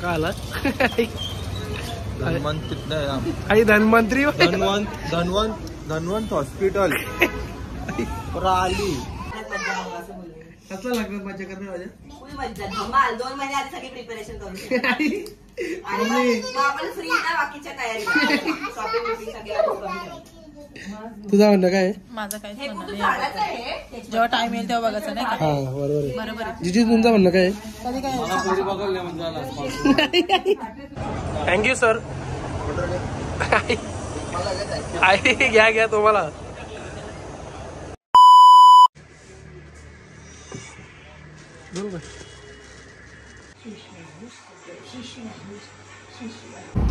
काय आला धन्वंतरी धन्वंत हॉस्पिटल आली. कसला लागणार मजा करणार माझ्या 2 महिने आधी सगळी प्रिपरेशन करून आणि आपण फ्री ना बाकीच्या तयारी शॉपिंग बिपिंग सगळ्या. तुझं म्हणणं काय? माझं काय जेव्हा टाइम येईल तेव्हा बघायचं नाही का? हा बरोबर बरोबर आहे. जिजी तुमचं म्हणणं काय? कधी काय थँक्यू सर. घ्या घ्या तुम्हाला.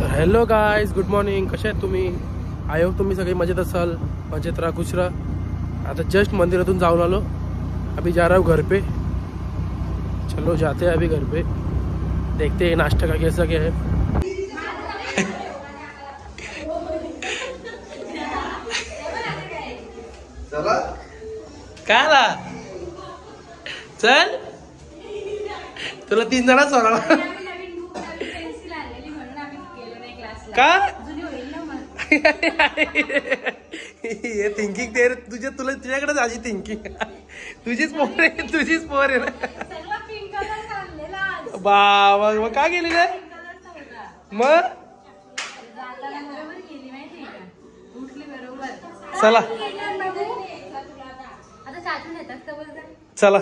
तर हॅलो गाइस, गुड मॉर्निंग. कसे आहेत तुम्ही? आय होप तुम्ही सगळे मजेत असाल. मजेत राहा, खुश राहा. आता जस्ट मंदिरातून जाऊन आलो. अभी जा रहा हूँ घर पे. चलो जाते हैं अभी घर पे. देखते हैं नाश्ता का कैसा क्या है. काय आला? चल तुला 3 जण सोडा का? हे थिंकिंग ते तुला तुझ्याकडे माझी थिंकिंग. तुझीच पोर आहे ना बाबा. मग काय गेली रे? मग चला चला.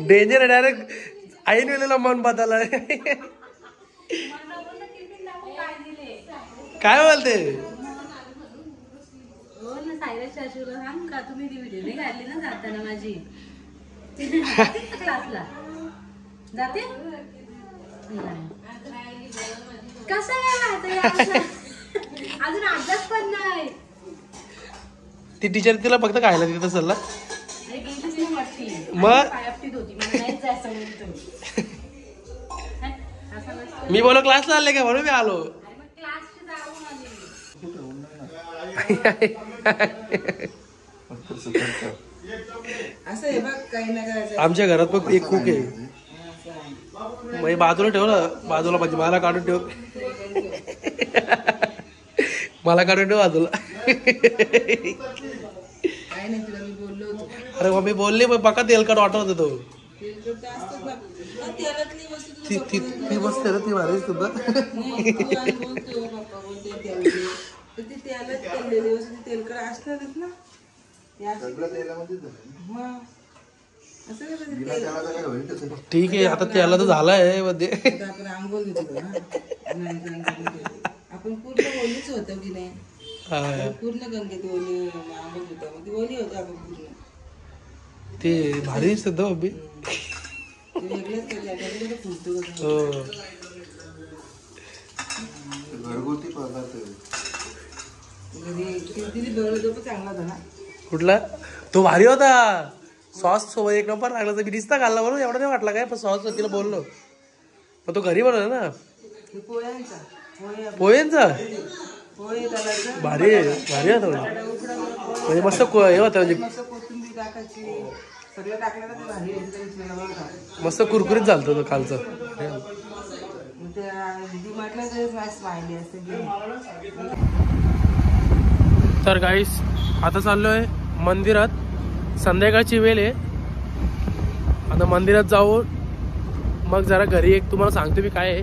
डेंजर आहे. डायरेक्ट ऐन वेळेला मन बदलला. काय बोलते? तुम्ही व्हिडिओ नाही काढली ना जाताना माझी क्लासला जाते कसं अजून अभ्यास पण नाही. ती टीचर तिला फक्त खायला तिथं सल्ला. मग मी बोलो क्लासला आले का म्हणून मी आलो. आमच्या घरात पण एक कुक आहे. मग बाजूला ठेव ना, बाजूला म्हणजे मला काढून ठेव. मला काढून ठेव बाजूला. अरे मम्मी बोलली मग बघा तेलकट वाटत होतो. ती बसते ना ती भारी सुद्धा. ठीक आहे आता त्याला तर झालाय मध्ये. आपण पूर्ण ओलीच होतो की नाही? पूर्ण गंगेत ओली आंबोल होतो. ती ओली होतो आपण पूर्ण. ते भारी सुद्धा मम्मी. घरगुती पदार्थ चांगला होता ना. कुठला? तो भारी होता. सॉस सोबत एक नंबर लागला. तर मी दिसता घालला बरोबर. एवढा नाही वाटला काय, पण सॉस तिला बोललो. पण तो घरी बनवला ना पोह्यांचा. भारी भारी होता म्हणजे मस्त हे होता. म्हणजे मस्त कुरकुरीत झालत तो खालचं. तर गाईस आता चाललोय मंदिरात. संध्याकाळची वेळ आहे. आता मंदिरात जाऊ मग जरा घरी एक तुम्हाला सांगतो मी काय आहे.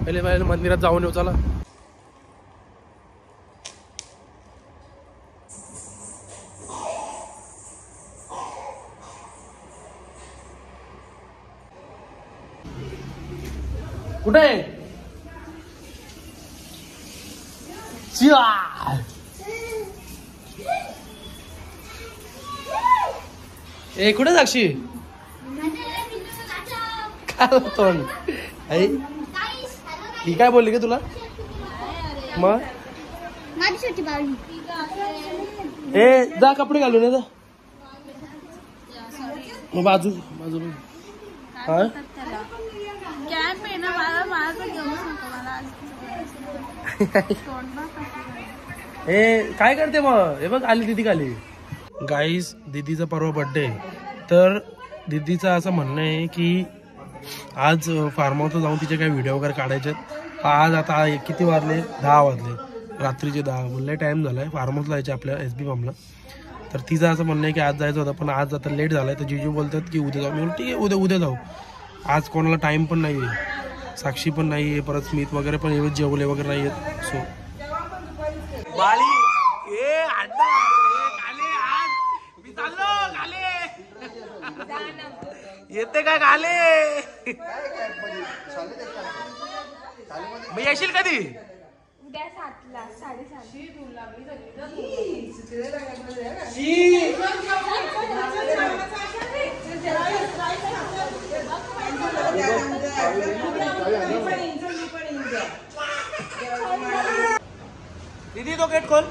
पहिले मंदिरात जाऊन येऊ. चला. कुठे ए कुठे साक्षी? काय तोंड आई ही काय बोलली का तुला? मग ए जा कपडे घालून ये जा. मग बाजू बाजू हा हे काय करते मग? हे बघ आली दीदी खाली. गाईस दीदीचा परवा बर्थडे. तर दीदीचं असं म्हणणं आहे की आज फार्म हाऊसला जाऊन तिचे काही व्हिडिओ वगैरे काढायचे आहेत. आज आता किती वाजले 10 वाजले, रात्रीचे 10 म्हणलं टाईम झाला आहे फार्म हाऊसला जायचे आपल्या SB फार्मला. तर तिचं असं म्हणणं आहे की आज जायचं होतं पण आज आता लेट झालं आहे. तर जीजू बोलतात की उद्या जाऊ. मी म्हणलं ठीक आहे उद्या जाऊ. आज कोणाला टाईम पण नाही आहे, साक्षी पण नाही आहे, परत स्मित वगैरे पण एवढे जेवले वगैरे नाही आहेत. सो येते का गाले मी येशील कधी? उद्या 7ला 7:30. दीदी तो गेट खोल.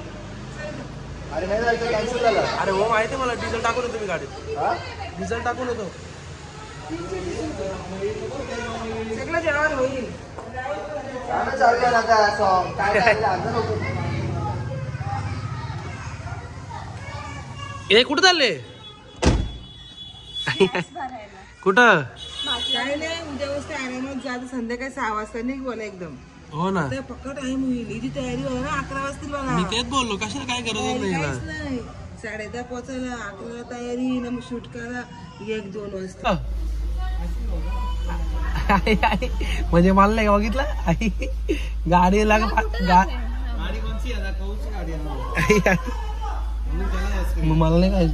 अरे नाही जायचं, कॅन्सल झालं. अरे हो माहिती मला, डिझेल टाकून येतो मी गाडीत. डिझेल टाकून येतो. सगळं जेवण होईल. ए कुठं चालले? कुठं? काय नाही, उद्या वाजता आरामात जात संध्याकाळी 6 वाजता निघ बोला एकदम. हो ना, तर पक्का टाइम होईल. हिची तयारी व्हायला ना 11 वाजतील बघा. मी तेच बोललो, कशाला काय गरज नाही. काहीच नाही. 10:30 पोहोचायला, 11 तयारी ना, मग शूट करा 1-2 वाजता. म्हणजे मला नाही बघितलं गाडीला मला नाही काय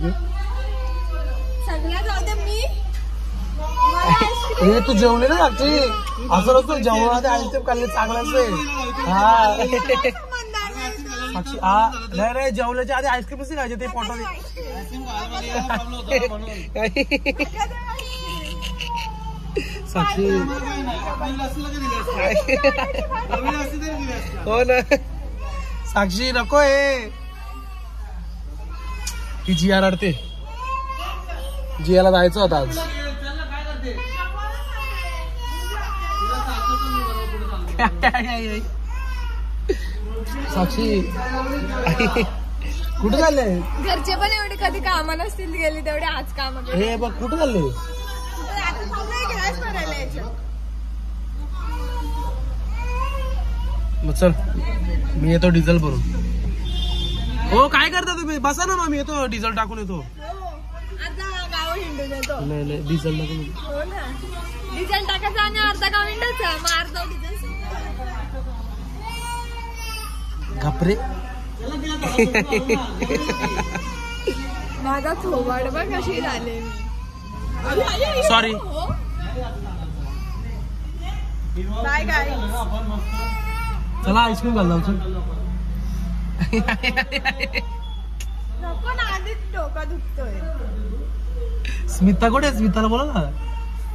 सगळ्या जाऊ दे. मी हे तू जेवले ना साक्षी, असं नसतो जेवणात आईस्क्रीम खाल्ले चांगलं असते. हा साक्षी हा नाही जेवल्याच्या आधी आईस्क्रीम नसते खायचे ते पोटात. साक्षी हो ना, साक्षी नको हे. ती जिया रडते, जियाला जायचं होतं आज. साक्षी कुठे चालले? घरचे पण एवढे कधी कामा नसतील गेले तेवढे आज काम. हे बघ कुठे चालले? मग चल मी येतो डिझेल भरून. हो काय करता तुम्ही? बसा ना मग मी येतो, डिझेल टाकून येतो. आता गाव हिंडून येतो. नाही नाही डिझेल टाकून. हो ना, डिझेल टाकायचं आणि अर्धा गाव हिंडायचं, मग अर्धा डिझेल. घापरे माझा थोबाड बघ कशी झाले. सॉरी. Bye guys. चला आईस्क्रीम घाल जाऊ. नको ना, आधीच डोका दुखतोय. स्मिता कुठे? स्मिताला बोला ना.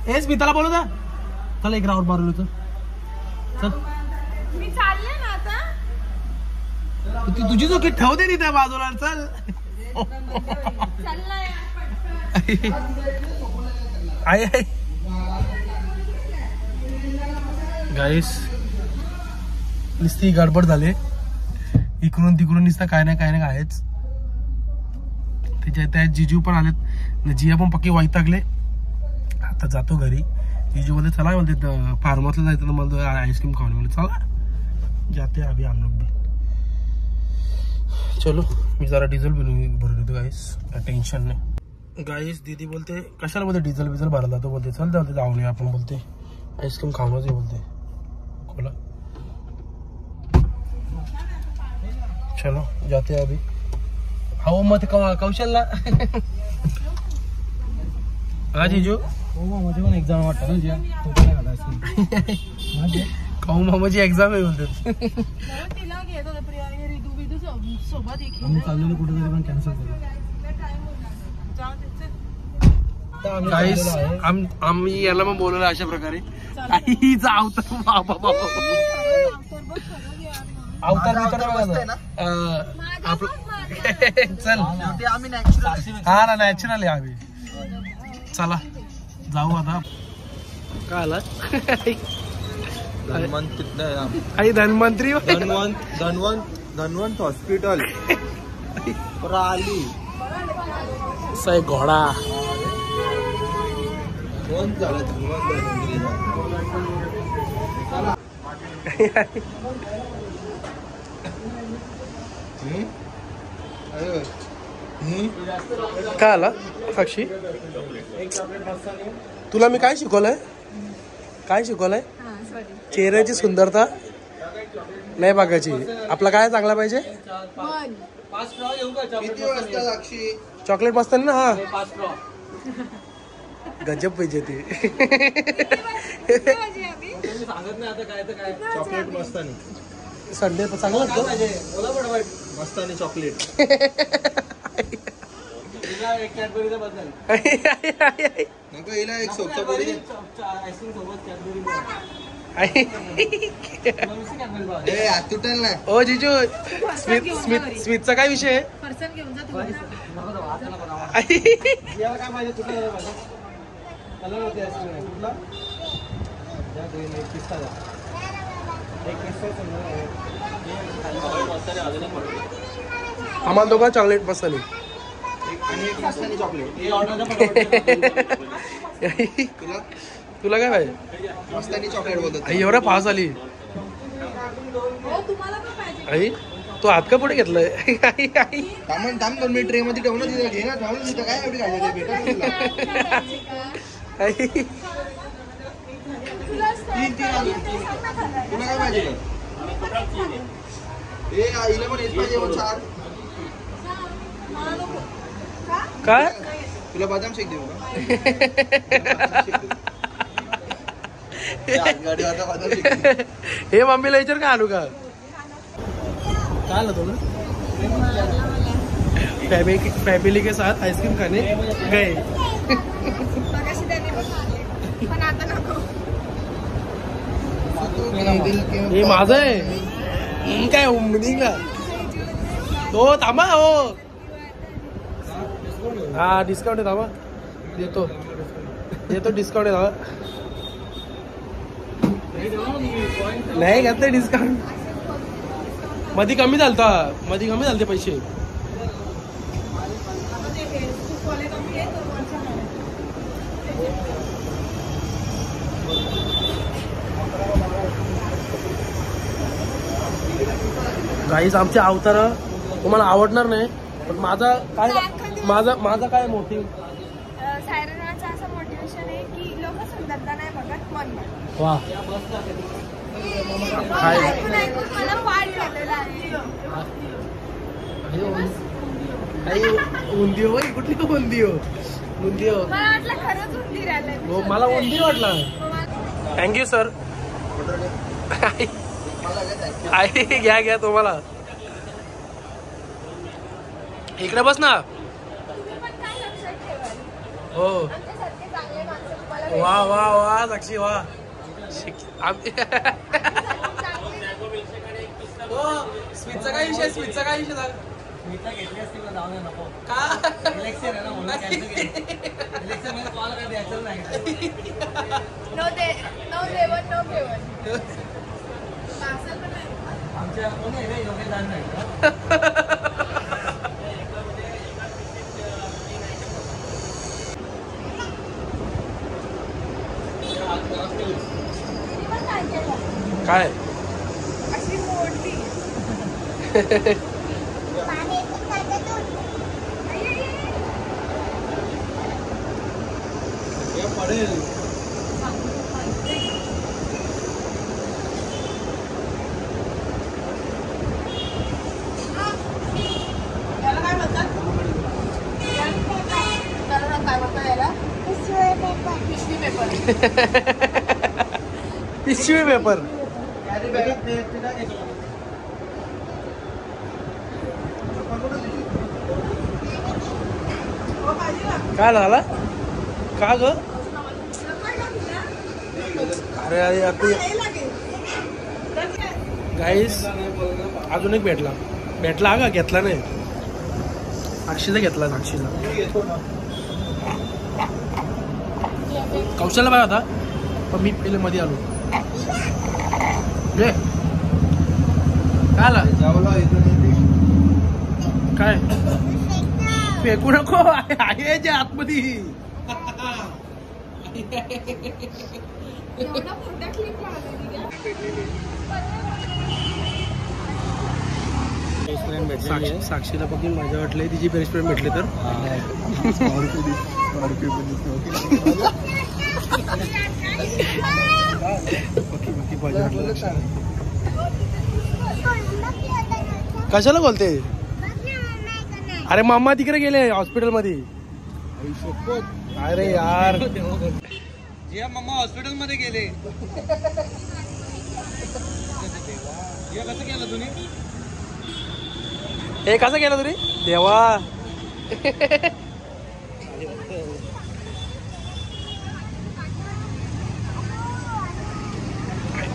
ए स्मिताला बोलू ना. चल एक राऊंड मारून येतो. चल मी चालले ना आता. तुझी चोकी ठेवते नी त्या बाजूला. चल चाललाय. आई गाईस नुसती गडबड झाले, इकडून तिकडून नुसतं काय नाही आहेच. त्याच्या जिजू पण आलेत, जिया पण पक्की वैतागले. आता जातो घरी. जिजू बोलते चला, बोलते फार्म हाऊसला जायचं, मला आईस्क्रीम खाऊन. म्हणजे चला जाते अभी हम लोग भी. चलो मी जरा डिझेल भरून येतो गाईस, टेन्शन नाही. गाईस दीदी बोलते कशाला बोलते डिझेल बिझेल भरायला. तो बोलते चल जाऊन ये आपण. बोलते आईस्क्रीम खाऊनच बोलते. खोला चलो जाते अभी. हो मग कौशलला हा जिजू. माझी पण एक्झाम वाटतं ना जिया. काऊ मामाची एक्झाम आहे बोलते. तिला घेत होते प्रिया रिदू बिदू सोबत आम्ही चाललेलो कुठेतरी पण कॅन्सल केलं. गाईस आम्ही याला मग बोलवलं अशा प्रकारे. काहीच अवतार बाबा अवतार चल हा ना नॅचरल आहे आम्ही. चला जाऊ आता. काय आला धन्वंतरी धन्वंत हॉस्पिटल राली. घोडा काय आला साक्षी? तुला मी काय शिकवलंय? काय शिकवलंय? चेहऱ्याची सुंदरता नाही बघायची, आपला काय चांगला पाहिजे. चॉकलेट मस्त ना. हा गजब पाहिजे ते. चॉकलेट मस्तानी संडे चांगला मस्तानी चॉकलेट. हिला एक सोपचा पोळी तुटेल ना. ओ जिजू, स्मितचा काय विषय? पर्सन घेऊन जा तू. आम्हाला दोघं चॉकलेट मस्तानी आणि एक मस्तानी चॉकलेट. तुला काय पाहिजे? मस्तानी चॉकलेट बोलतात. आई एवढा पास आली. आई तू हात का पुढे घेतलाय? आई आई थांब 2 मिनिट ट्रे मध्ये ठेवून तिथं घे ना. ठेवून तिथं काय एवढी खायला भेटत आई तुला काय पाहिजे? आईला पण हेच पाहिजे. काय तुला बदाम शेक देऊ का? हे मम्मीला विचार का आणू का? काय आलं तुला? फैमिली के साथ आइसक्रीम खाने गए. पण आता नको. हे माझं आहे काय निघला तो. थांबा हो. हा डिस्काउंट आहे. थांबा देतो डिस्काउंट आहे. थांबा नाही घेतलं डिस्काउंट. मध्ये कमी झालते पैसे. गाईस आमचे अवतार तुम्हाला आवडणार नाही, पण माझा काय मोटिव्ह सायरनाचं असं मोटिवेशन आहे की लोक सुंदरता नाही बघत, मन बघत. वा ऐकून मला वाढ झालेला आहे. उंदिओ कुठली तो उंदिओ मला वाटलं खरंच उंदीर आलंय. हो मला उंदीर वाटला. Thank you sir. आई घ्या तुम्हाला. इकडे बस ना. हो वा साक्षी वा. स्मितचा काय विषय सांग. घेतली असती मला जाऊन नको का? इलेक्शन आहे ना म्हणून कॅन्सल केलं. इलेक्शन मध्ये तुम्हाला काय द्यायचं नाही. नो जेवण नो जेवण. आमच्या कोणी आहे रे योग्य जाण नाही. काय अशी मोठी पडेल. याला काय म्हणतात? त्याला काय म्हणतात याला? पिशवी पेपर. पिशवी पेपर. काय झाला का ग? अरे गाईस अजून एक भेटला का? घेतला नाही. साक्षीचा घेतला. साक्षीचा कौशलला पाहिजे होता, पण मी पहिले मध्ये आलो. काय आला? काय फेकू नको आहे जे आतमध्ये. एवढा मोठा क्लिप लावला साक्षीला बघून माझ्या वाटलं तिची बेस्ट फ्रेंड भेटले तर कशाला बोलते? अरे मामा तिकडे गेले हॉस्पिटल मध्ये. अरे यार जिया मम्मा हॉस्पिटल मध्ये गेले. कसं केलं तुम्ही? हे कसं केलं तुम्ही देवा?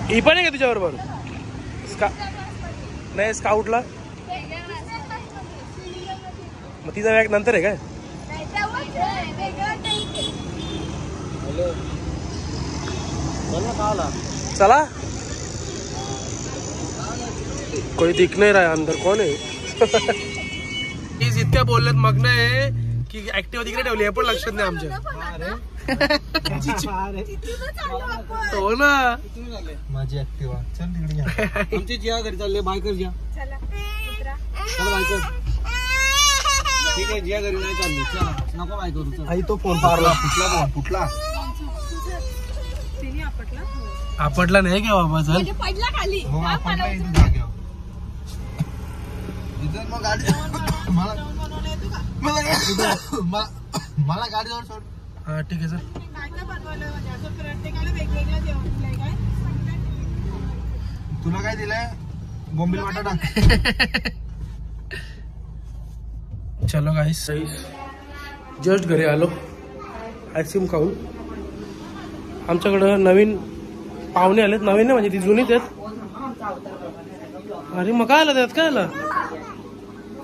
ही पण आहे का तुझ्या बरोबर? नाही स्काउटला मग तिचा बॅग नंतर आहे काय? चला कोई दिख नहीं रहा है अंदर. कौन है? इतक्या बोललेत मग्न आहे की ऍक्टिव्ह तिकडे ठेवली आहे पण लक्षात नाही आमच्या. हो ना माझी ऍक्टिवा. चल तिकडे आमची जिया घरी चालले. बाय कर जिया. चल बाय कर. ठीक आहे जिया घरी नाही चालली. चला नको बाय करू. चल. आई तो फोन पारला. फुटला. आपटला नाही का बाबा? चल पडला खाली. हो आपण इथे जाग्यावर. इथं मग गाडी मला गाडीवर सोड. हा ठीक आहे सर. तुला काय दिलंय? बोंबील बटाटा. चलो गाईस जस्ट घरी आलो आईस्क्रीम खाऊन. आमच्याकडं नवीन पाहुणे आलेत. नवीन नाही म्हणजे ती जुनीच आहेत. अरे मग काय आलं त्यात? काय आलं?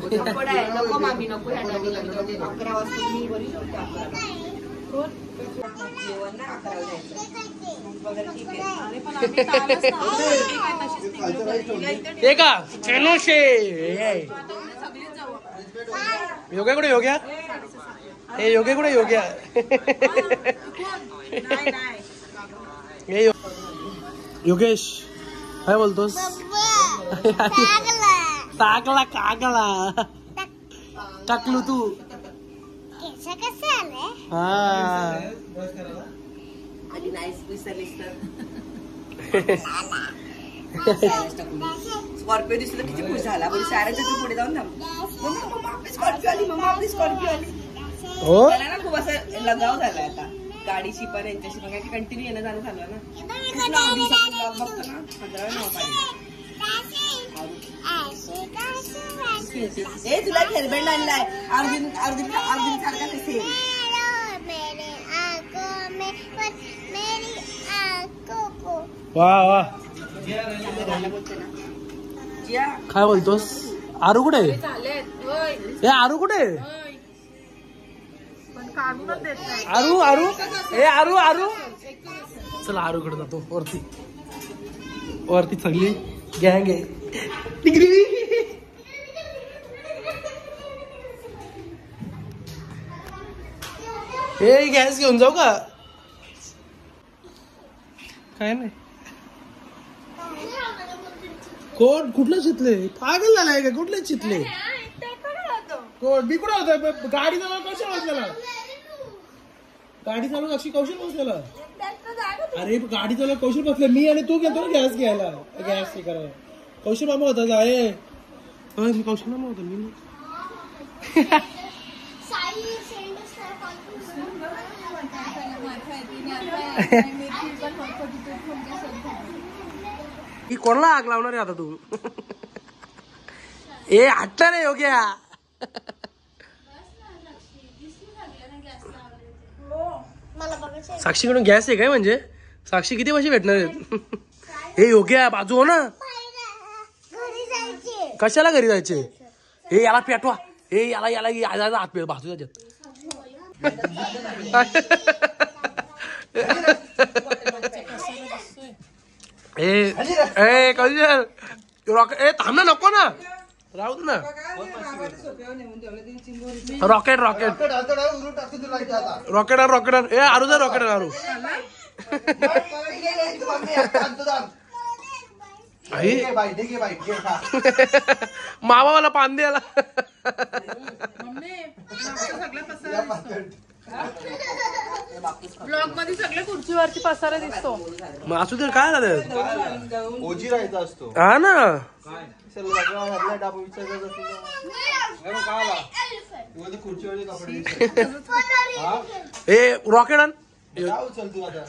नको मामी नको. 11 वाजता मी बरी जेवण ना 11 जायचं वगैरे. ठीक आहे. ते का चेनोशे योग्या कुठे? योग्या हे योग्य कुठे? योग्या हे योगेश काय बोलतोस? टाकला कागला टाकलू तू. हा आणि नाईस विसरलीस तर. स्कॉर्पिओ दिसलं किती खुश झाला. बरी साऱ्याच्या पुढे जाऊन मम्मा स्कॉर्पिओ आली. मम्मा आपली स्कॉर्पिओ आली. हो त्याला ना खूप असं लगाव झालाय आता गाडीशी पण यांच्याशी पण. काय कंटिन्यू येणं जाणं झालं ना. बघतो ना 15 नाव पाहिजे. ए तुला हेल्मेट आणलाय अर्जुन सारखा सेम. वा वा काय बोलतोस? आरू कुठे? हे आरू कुठे? आरू आरू हे आरू आरू. चला आरूकडे जातो. वरती वरती सगळी गँग आहे. हे गॅस घेऊन जाऊ का? काय नाही. कोण कुठलं चितले? पागल झालाय का? कुठले चितले? कोण मी कुठे होता? गाडी चालव कशा वाजल्याला? गाडी चालव अशी कौशल बसलेला. अरे गाडी चालव कौशल बसले. मी आणि तू गेलो ना गॅस घ्यायला. गॅस हे करायला कौशल मामा होता. जाय कौशल मामा होता. मी ही कोणाला आग लावणार आहे आता तू? ए हट्टा रे योग्या. साक्षीकडून गॅस आहे काय? म्हणजे साक्षी किती पैसे भेटणार आहेत? हे योग्या बाजू हो ना. कशाला घरी जायचे? हे याला पेटवा. हे याला याला हात पेट बाजू त्याच्यात. ए कौशल ए थांब ना. नको ना. राहू दे ना. बाबाने सोप्यावर नेऊन ठेवलं तिने चिंबोरी. रॉकेट रॉकेट उरून टाकतो तुला इथे आता. रॉकेट रॉकेट ए आरू दे रॉकेट आरू. आई घे बाई, घे बाई, घे खा. मामावाला पान द्यायला. ब्लॉग मध्ये सगळे खुर्चीवरती पसारा दिसतो. मग असू दे काय झालं. ओजी राहायचा असतो. हा ना. खुर्चीवरचे कपडे ए रॉकेट आण. उचल तू आता.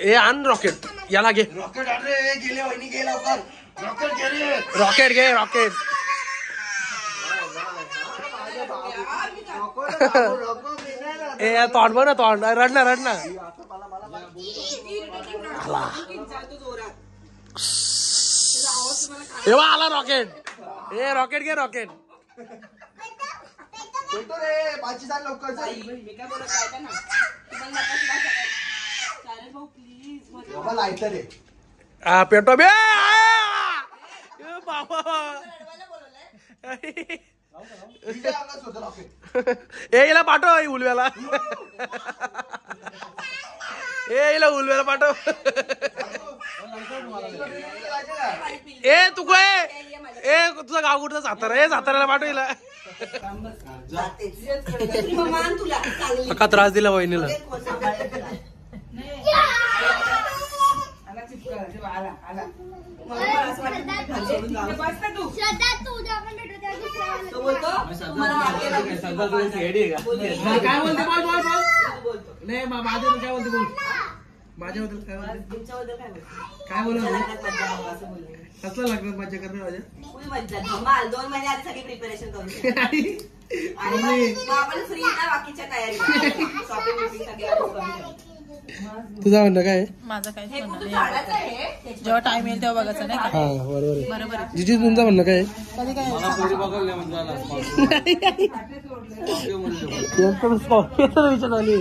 ए आण रॉकेट. याला घे. रॉकेट अरे गेले वहिनी, गे लवकर. रॉकेट गेले. रॉकेट घे रॉकेट. ए तोंड बघ ना तोंड. रडना रडना. एव्हा आला रॉकेट. ए रॉकेट घे रॉकेट. भेटतो रे 5 तास लवकर चल. मी काय बोलत आहे ना तुम्हाला नका शिवा सगळं. चालेल भाऊ प्लीज. बाबा लायटर रे. हा पेटो बे. बाबा इथे आलाच होतं रॉकेट. ए हिला पाठव उलव्याला. ए हिला उलव्याला पाठव. ए तू काय ए तुझा गाव कुठं सातारा. ए साताऱ्याला पाठव हिला. मान तुला चांगली. का त्रास दिला वहिनीला. तो बोलतो मला काय बोलते बोल बोल बोल. नाही माझ्याबद्दल काय बोलते बोल. माझ्याबद्दल काय बोलते. तुमच्याबद्दल काय काय बोलत बोलतो असं बोलले. कसलं लग्नात मज्जा करणार माझ्या. फुल मज्जा धमाल. 2 महिने आधी सगळी प्रिपरेशन करून ठेवली. आणि मग आपण फ्री ना बाकीच्या तयारी शॉपिंग बिपिंग सगळ्या. तुझं म्हणणं काय. माझं काहीच हे म्हणणं कुठं नाही. झाडाचं आहे. जेव्हा टाइम येईल तेव्हा बघायचं नाही का. हा बरोबर आहे. बरोबर आहे. जिजी तुमचं म्हणणं काय. कधी काय विचार आली.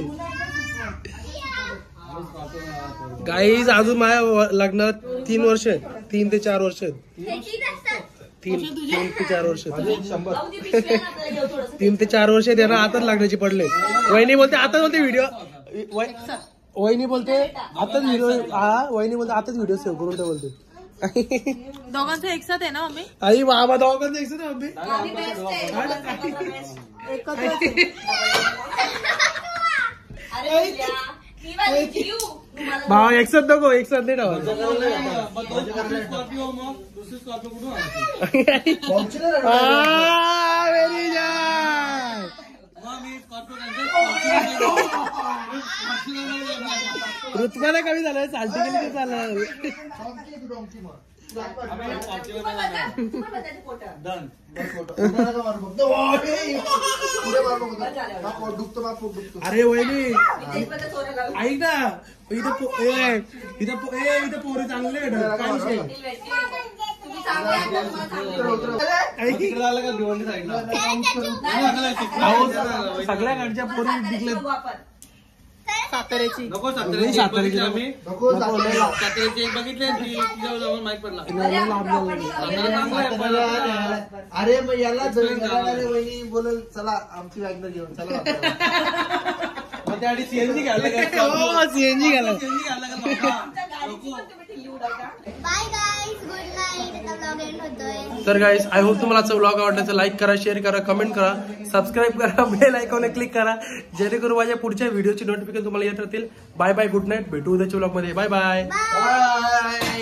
गाईज अजून माझ्या लग्नात 3 वर्ष आहेत. 3 ते 4 वर्ष आहेत. 3 ते 4 वर्ष. 3 ते 4 वर्ष त्यांना आताच लग्नाची पडले. वहिनी बोलते आताच बोलते व्हिडिओ. वहिनी बोलते आताच व्हिडिओ. हा वहिनी बोलते आताच व्हिडिओ सेव्ह करून ते बोलते. दोघांचं एकसाथ आहे ना मम्मी. आई बाबा दोघांचं एकच ना मम्मी. भावा एकसाथ नको. एकसाथ नाही ठेवा. Very nice. ऋतुमाला कमी झालं. चालती गेली तर चालणार. अरे वहिनी ऐक ना. इथं पोरी चांगले काय विषय. सगळ्याकडच्या पोरी दिसल्या. साताऱ्याची नको साताऱ्याची आम्ही साताऱ्याची एक बघितले माहित पडला. अरे मग याला वहिनी बोलल चला आमची वॅगनर घेऊन चला. मग त्याआधी सीएनजी घ्यायला सीएनजी घाला. Bye guys, good night. आता ब्लॉग एंड होतोय. तर गाईज आय होप तुम्हाला आजचा व्लॉग आवडला तर लाईक करा, शेअर करा, कमेंट करा, सबस्क्राईब करा, बेल आयकॉनला क्लिक करा जेणेकरून माझ्या पुढच्या व्हिडिओची नोटिफिकेशन तुम्हाला येत राहतील. Bye bye, good night. भेटू उद्याच्या व्लॉग मध्ये. Bye bye. बाय.